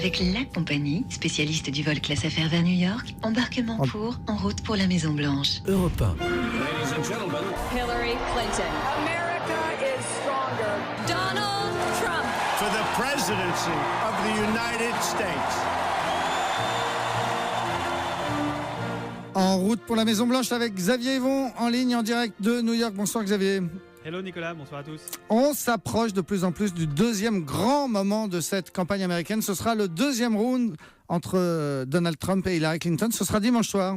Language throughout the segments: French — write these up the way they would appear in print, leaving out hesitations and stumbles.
Avec la compagnie, spécialiste du vol classe affaires vers New York, embarquement en route pour la Maison Blanche. Europe 1. Ladies and gentlemen. Hillary Clinton. America is stronger. Donald Trump. For the presidency of the United States. En route pour la Maison Blanche avec Xavier Yvon en ligne en direct de New York. Bonsoir Xavier. Hello Nicolas, bonsoir à tous. On s'approche de plus en plus du deuxième grand moment de cette campagne américaine. Ce sera le deuxième round entre Donald Trump et Hillary Clinton. Ce sera dimanche soir.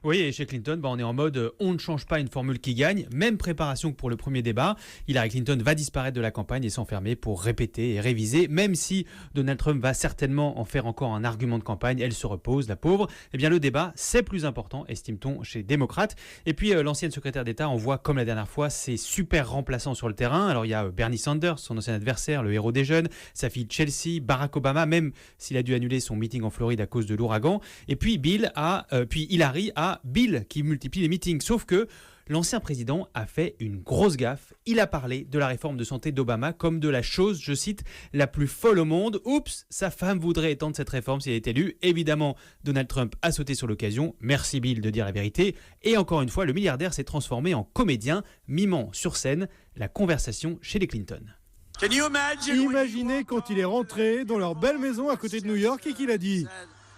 Oui, et chez Clinton, on est en mode on ne change pas une formule qui gagne. Même préparation que pour le premier débat. Hillary Clinton va disparaître de la campagne et s'enfermer pour répéter et réviser. Même si Donald Trump va certainement en faire encore un argument de campagne, elle se repose, la pauvre. Eh bien, le débat, c'est plus important, estime-t-on, chez les démocrates. Et puis, l'ancienne secrétaire d'État envoie, comme la dernière fois, ses super remplaçants sur le terrain. Alors, il y a Bernie Sanders, son ancien adversaire, le héros des jeunes, sa fille Chelsea, Barack Obama, même s'il a dû annuler son meeting en Floride à cause de l'ouragan. Et puis, Hillary a Bill qui multiplie les meetings. Sauf que l'ancien président a fait une grosse gaffe. Il a parlé de la réforme de santé d'Obama comme de la chose, je cite, la plus folle au monde. Oups, sa femme voudrait étendre cette réforme si elle est élue. Évidemment, Donald Trump a sauté sur l'occasion. Merci Bill de dire la vérité. Et encore une fois, le milliardaire s'est transformé en comédien, mimant sur scène la conversation chez les Clinton. Imaginez quand il est rentré dans leur belle maison à côté de New York et qu'il a dit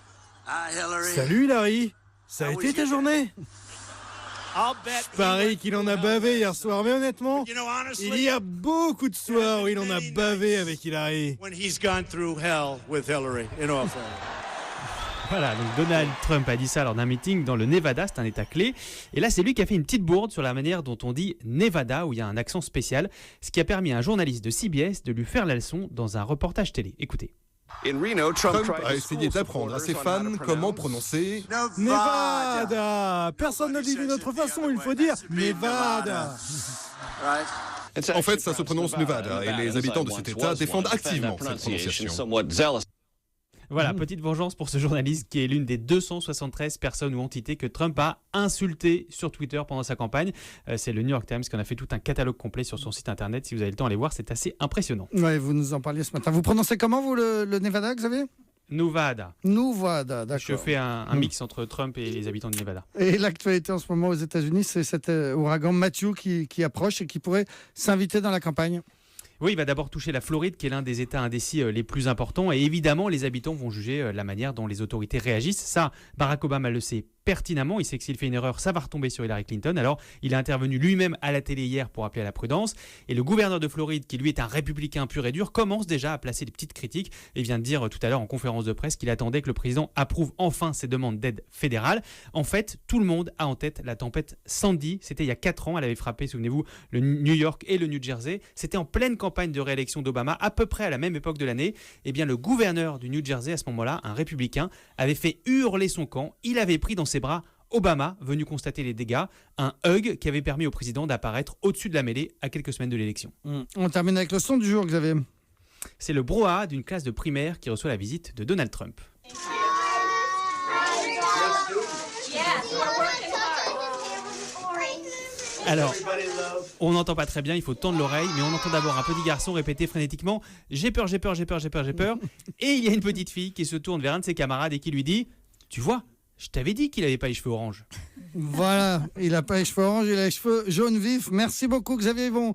« Salut Hillary, ça a été ta journée ?» Je parie qu'il en a bavé hier soir, mais honnêtement, il y a beaucoup de soirs où il en a bavé avec Hillary. Voilà, donc Donald Trump a dit ça lors d'un meeting dans le Nevada, c'est un état clé. Et là, c'est lui qui a fait une petite bourde sur la manière dont on dit Nevada, où il y a un accent spécial, ce qui a permis à un journaliste de CBS de lui faire la leçon dans un reportage télé. Écoutez. Trump a essayé d'apprendre à ses fans comment prononcer Nevada. Personne ne le dit d'une autre façon, il faut dire Nevada. En fait, ça se prononce Nevada et les habitants de cet État défendent activement cette prononciation. Voilà, petite vengeance pour ce journaliste qui est l'une des 273 personnes ou entités que Trump a insultées sur Twitter pendant sa campagne. C'est le New York Times qui en a fait tout un catalogue complet sur son site internet. Si vous avez le temps d'aller voir, c'est assez impressionnant. Ouais, vous nous en parliez ce matin. Vous prononcez comment, vous, le Nevada, Xavier ? Nevada. Nevada, d'accord. Je fais un mix entre Trump et les habitants de Nevada. Et l'actualité en ce moment aux États-Unis, c'est cet ouragan Matthew qui approche et qui pourrait s'inviter dans la campagne. Oui, il va d'abord toucher la Floride, qui est l'un des États indécis les plus importants. Et évidemment, les habitants vont juger la manière dont les autorités réagissent. Ça, Barack Obama le sait pertinemment. Il sait que s'il fait une erreur, ça va retomber sur Hillary Clinton. Alors, il a intervenu lui-même à la télé hier pour appeler à la prudence. Et le gouverneur de Floride, qui lui est un républicain pur et dur, commence déjà à placer des petites critiques et vient de dire tout à l'heure en conférence de presse qu'il attendait que le président approuve enfin ses demandes d'aide fédérale. En fait, tout le monde a en tête la tempête Sandy. C'était il y a 4 ans. Elle avait frappé, souvenez-vous, le New York et le New Jersey. C'était en pleine campagne de réélection d'Obama, à peu près à la même époque de l'année. Eh bien, le gouverneur du New Jersey, à ce moment-là, un républicain, avait fait hurler son camp. Il avait pris dans ses bras Obama, venu constater les dégâts, un hug qui avait permis au président d'apparaître au-dessus de la mêlée à quelques semaines de l'élection. On termine avec le son du jour, Xavier. C'est le brouhaha d'une classe de primaire qui reçoit la visite de Donald Trump. Alors, on n'entend pas très bien, il faut tendre l'oreille, mais on entend d'abord un petit garçon répéter frénétiquement « J'ai peur, j'ai peur, j'ai peur, j'ai peur, j'ai peur ». Et il y a une petite fille qui se tourne vers un de ses camarades et qui lui dit « Tu vois, je t'avais dit qu'il n'avait pas les cheveux orange ». Voilà, il n'a pas les cheveux orange, il a les cheveux jaunes vifs. Merci beaucoup Xavier Yvon.